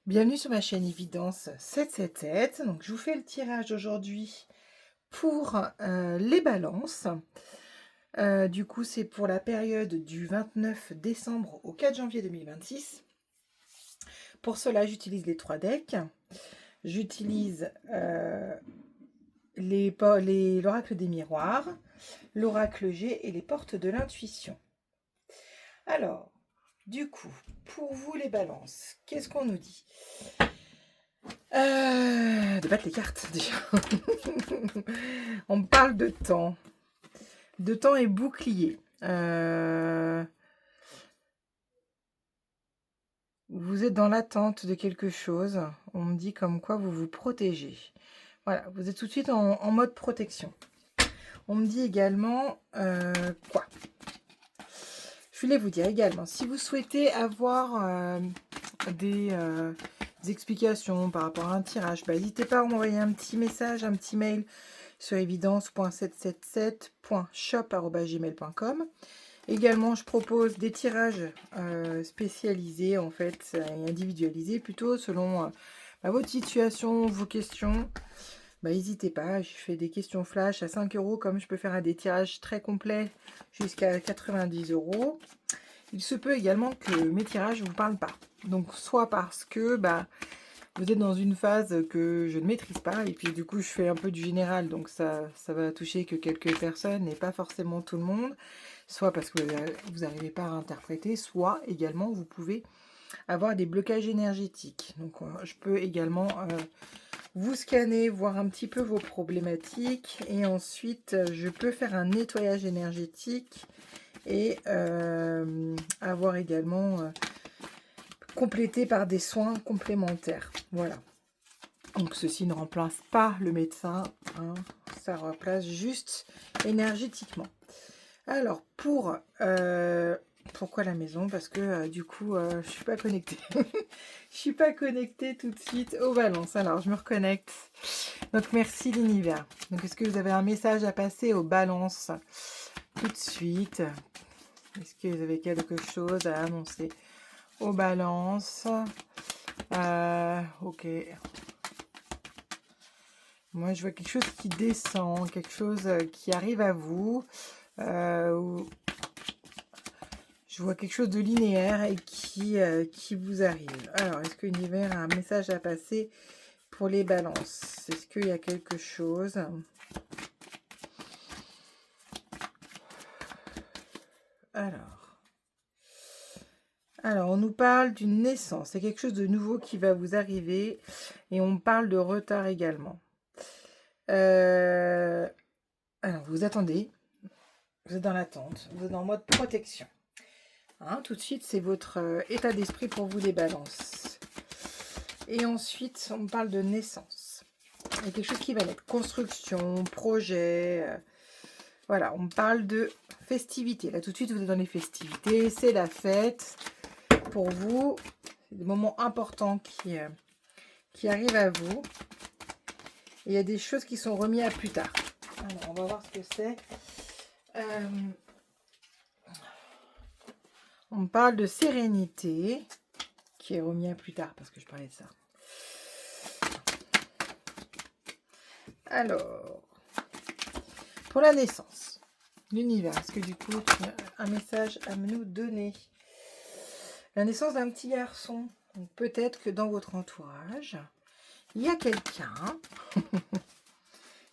Bienvenue sur ma chaîne Évidence 777. Donc, je vous fais le tirage aujourd'hui pour les balances. Du coup, c'est pour la période du 29 décembre au 4 janvier 2026. Pour cela, j'utilise les 3 decks. J'utilise l'oracle des miroirs, l'oracle G et les portes de l'intuition. Alors, du coup, pour vous les balances, qu'est-ce qu'on nous dit? De battre les cartes déjà. On parle de temps. De temps et bouclier. Vous êtes dans l'attente de quelque chose. On me dit comme quoi vous vous protégez. Voilà, vous êtes tout de suite en mode protection. On me dit également quoi? Je voulais vous dire également, si vous souhaitez avoir des explications par rapport à un tirage, n'hésitez pas à m'envoyer un petit message, un petit mail sur évidence.777.shop@gmail.com. Également, je propose des tirages spécialisés, en fait, et individualisés plutôt, selon votre situation, vos questions. N'hésitez pas, je fais des questions flash à 5 €, comme je peux faire des tirages très complets jusqu'à 90 €. Il se peut également que mes tirages ne vous parlent pas. Donc, soit parce que vous êtes dans une phase que je ne maîtrise pas, et puis du coup, je fais un peu du général, donc ça va toucher que quelques personnes et pas forcément tout le monde. Soit parce que vous n'arrivez pas à interpréter, soit également vous pouvez avoir des blocages énergétiques. Donc, je peux également vous scanner, voir un petit peu vos problématiques, et ensuite, je peux faire un nettoyage énergétique et avoir également complété par des soins complémentaires. Voilà. Donc, ceci ne remplace pas le médecin, hein, ça remplace juste énergétiquement. Alors, pourquoi la maison? Parce que du coup, je suis pas connectée. Je suis pas connectée tout de suite aux balances. Alors, je me reconnecte. Donc, merci l'univers. Donc, est-ce que vous avez un message à passer aux balances tout de suite? Est-ce que vous avez quelque chose à annoncer aux balances? Ok. Moi, je vois quelque chose qui descend, quelque chose qui arrive à vous. Je vois quelque chose de linéaire et qui vous arrive. Alors, est-ce que l'univers a un message à passer pour les balances? Est-ce qu'il y a quelque chose? Alors, on nous parle d'une naissance. C'est quelque chose de nouveau qui va vous arriver. Et on parle de retard également. Alors, vous attendez. Vous êtes dans l'attente. Vous êtes en mode protection. Hein, tout de suite, c'est votre état d'esprit pour vous, les balances. Et ensuite, on parle de naissance. Il y a quelque chose qui va naître. Construction, projet. Voilà, on parle de festivités. Là, tout de suite, vous êtes dans les festivités. C'est la fête. Pour vous, c'est des moments importants qui arrivent à vous. Et il y a des choses qui sont remises à plus tard. Alors, on va voir ce que c'est. On parle de sérénité, qui est remis à plus tard, parce que je parlais de ça. Alors, pour la naissance, l'univers, est-ce que du coup, tu as un message à nous donner? La naissance d'un petit garçon. Donc, peut-être que dans votre entourage, il y a quelqu'un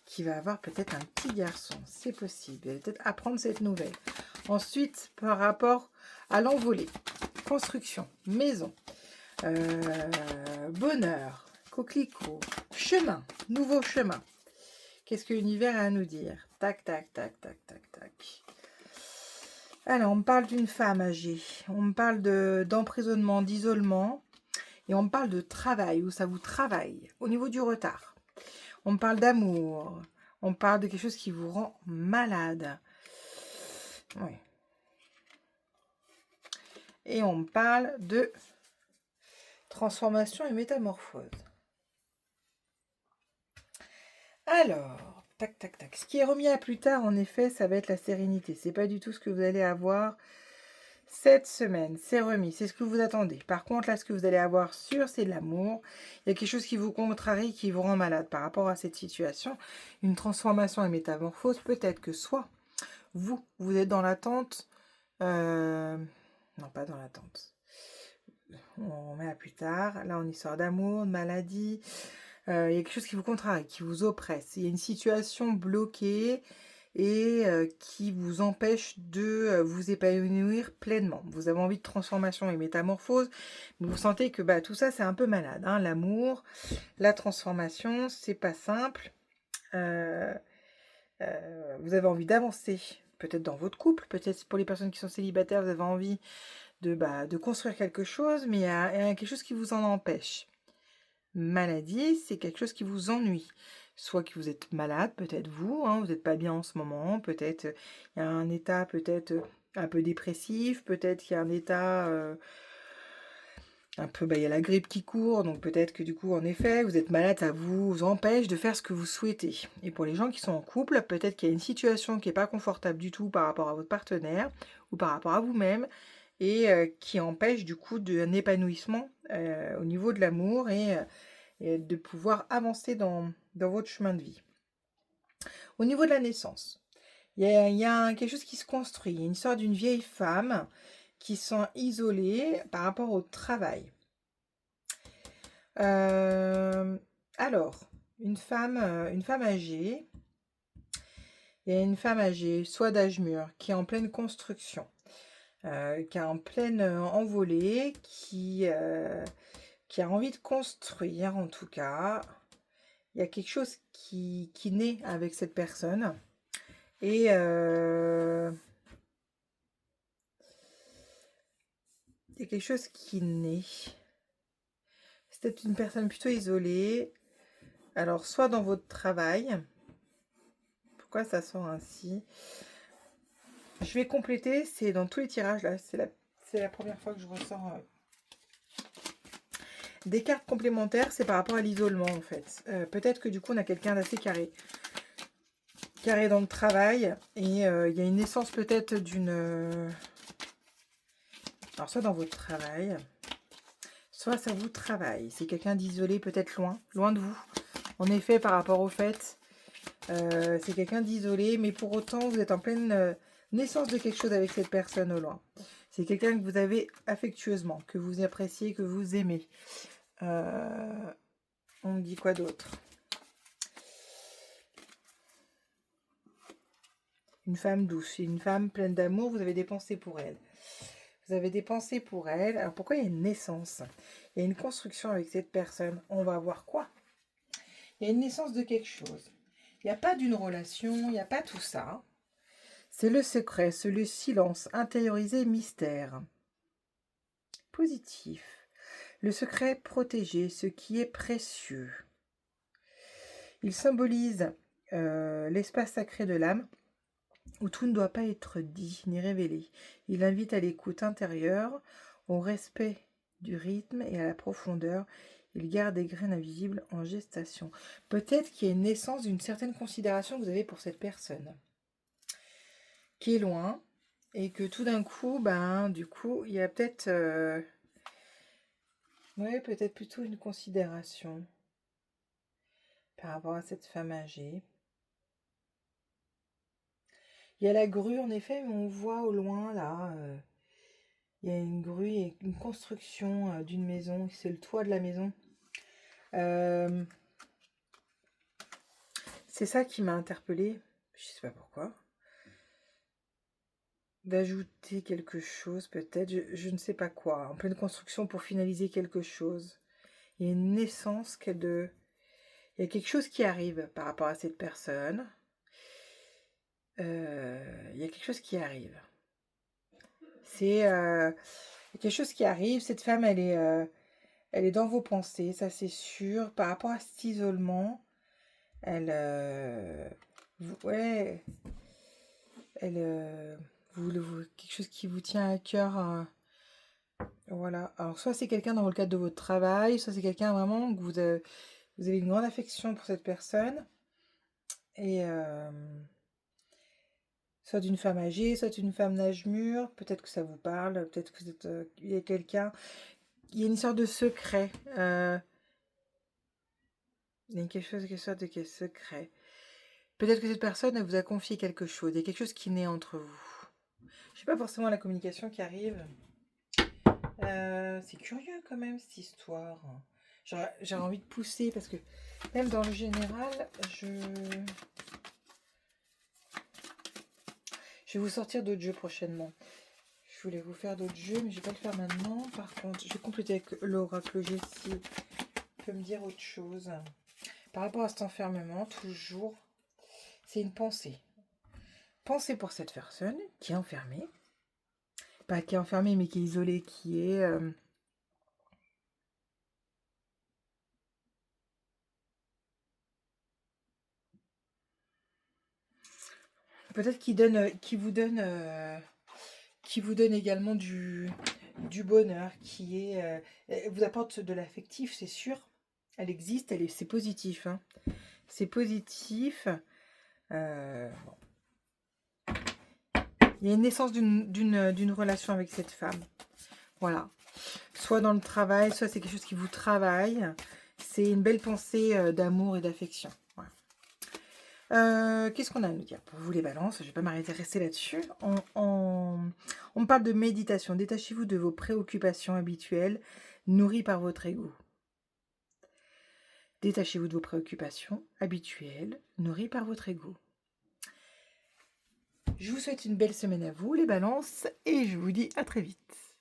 qui va avoir peut-être un petit garçon. C'est possible. Elle va peut-être apprendre cette nouvelle. Ensuite, par rapport à l'envolée, construction, maison, bonheur, coquelicot, chemin, nouveau chemin. Qu'est-ce que l'univers a à nous dire? Tac, tac, tac, tac, tac, tac. Alors, on me parle d'une femme âgée. On me parle d'emprisonnement, d'isolement. Et on me parle de travail, où ça vous travaille, au niveau du retard. On me parle d'amour. On parle de quelque chose qui vous rend malade. Oui. Et on me parle de transformation et métamorphose. Alors, tac, tac, tac. Ce qui est remis à plus tard, en effet, ça va être la sérénité. C'est pas du tout ce que vous allez avoir. Cette semaine, c'est remis, c'est ce que vous attendez. Par contre, là, ce que vous allez avoir sûr, c'est de l'amour. Il y a quelque chose qui vous contrarie, qui vous rend malade par rapport à cette situation. Une transformation et métamorphose, peut-être que soit vous êtes dans l'attente. Non, pas dans l'attente. On met à plus tard. Là, on y sort d'amour, de maladie. Il y a quelque chose qui vous contrarie, qui vous oppresse. Il y a une situation bloquée et qui vous empêche de vous épanouir pleinement. Vous avez envie de transformation et métamorphose, mais vous sentez que tout ça, c'est un peu malade. Hein. L'amour, la transformation, c'est pas simple. Vous avez envie d'avancer, peut-être dans votre couple, peut-être pour les personnes qui sont célibataires, vous avez envie de construire quelque chose, mais il y a quelque chose qui vous en empêche. Maladie, c'est quelque chose qui vous ennuie. Soit que vous êtes malade, peut-être vous, hein, vous n'êtes pas bien en ce moment, peut-être il y a un état peut-être un peu dépressif, peut-être qu'il y a un état un peu, il y a la grippe qui court, donc peut-être que du coup, en effet, vous êtes malade, ça vous empêche de faire ce que vous souhaitez. Et pour les gens qui sont en couple, peut-être qu'il y a une situation qui n'est pas confortable du tout par rapport à votre partenaire ou par rapport à vous-même, et qui empêche du coup un épanouissement au niveau de l'amour et de pouvoir avancer dans votre chemin de vie. Au niveau de la naissance, il y a quelque chose qui se construit. Il y a une sorte d'une vieille femme qui sont isolées par rapport au travail. Alors, une femme âgée, il y a une femme âgée, soit d'âge mûr, qui est en pleine construction, qui est en pleine envolée, qui a envie de construire en tout cas. Il y a quelque chose qui naît avec cette personne. Et il y a quelque chose qui naît. C'est peut-être une personne plutôt isolée. Alors, soit dans votre travail. Pourquoi ça sort ainsi? Je vais compléter, c'est dans tous les tirages là. C'est la première fois que je ressens des cartes complémentaires. C'est par rapport à l'isolement en fait. Peut-être que du coup, on a quelqu'un d'assez carré dans le travail. Et il y a une naissance peut-être d'une... Alors, soit dans votre travail, soit ça vous travaille. C'est quelqu'un d'isolé, peut-être loin de vous. En effet, par rapport au fait, c'est quelqu'un d'isolé, mais pour autant, vous êtes en pleine naissance de quelque chose avec cette personne au loin. C'est quelqu'un que vous avez affectueusement, que vous appréciez, que vous aimez. On me dit quoi d'autre? Une femme douce, une femme pleine d'amour, vous avez des pensées pour elle. Vous avez des pensées pour elle. Alors pourquoi il y a une naissance? Il y a une construction avec cette personne. On va voir quoi? Il y a une naissance de quelque chose. Il n'y a pas d'une relation, il n'y a pas tout ça. C'est le secret, c'est le silence, intériorisé, mystère. Positif. Le secret protégé, ce qui est précieux. Il symbolise l'espace sacré de l'âme, où tout ne doit pas être dit ni révélé. Il invite à l'écoute intérieure, au respect du rythme et à la profondeur. Il garde des graines invisibles en gestation. Peut-être qu'il y a une naissance d'une certaine considération que vous avez pour cette personne, qui est loin, et que tout d'un coup, du coup, il y a peut-être... peut-être plutôt une considération par rapport à cette femme âgée. Il y a la grue, en effet, mais on voit au loin, là, il y a une grue et une construction d'une maison, c'est le toit de la maison. C'est ça qui m'a interpellée, je sais pas pourquoi. D'ajouter quelque chose, peut-être, je ne sais pas quoi, en pleine construction pour finaliser quelque chose. Il y a une naissance il y a quelque chose qui arrive par rapport à cette personne. Il y a quelque chose qui arrive. C'est quelque chose qui arrive. Cette femme, elle est dans vos pensées, ça c'est sûr. Par rapport à cet isolement, elle, quelque chose qui vous tient à cœur. Voilà. Alors soit c'est quelqu'un dans le cadre de votre travail, soit c'est quelqu'un vraiment que vous avez une grande affection pour cette personne. Et Soit d'une femme âgée, soit une femme d'âge mûr. Peut-être que ça vous parle, peut-être que il y a quelqu'un. Il y a une sorte de secret. Il y a quelque chose qui sort de qui est secret. Peut-être que cette personne elle vous a confié quelque chose. Il y a quelque chose qui naît entre vous. Je sais pas forcément la communication qui arrive. C'est curieux quand même cette histoire. J'ai envie de pousser parce que même dans le général, je vais vous sortir d'autres jeux prochainement. Je voulais vous faire d'autres jeux, mais je vais pas le faire maintenant. Par contre, je vais compléter avec l'oracle Jessie. Peut me dire autre chose. Par rapport à cet enfermement, toujours, c'est une pensée. Pensez pour cette personne qui est enfermée. Pas qui est enfermée, mais qui est isolée, qui est... peut-être qui vous donne également du bonheur, qui vous apporte de l'affectif, c'est sûr. Elle existe, c'est positif. Hein. C'est positif. Bon. Il y a une naissance d'une relation avec cette femme. Voilà. Soit dans le travail, soit c'est quelque chose qui vous travaille. C'est une belle pensée d'amour et d'affection. Voilà. Qu'est-ce qu'on a à nous dire pour vous les balances? Je ne vais pas m'arrêter rester là-dessus. On me parle de méditation. Détachez-vous de vos préoccupations habituelles nourries par votre ego. Détachez-vous de vos préoccupations habituelles nourries par votre ego. Je vous souhaite une belle semaine à vous les balances et je vous dis à très vite.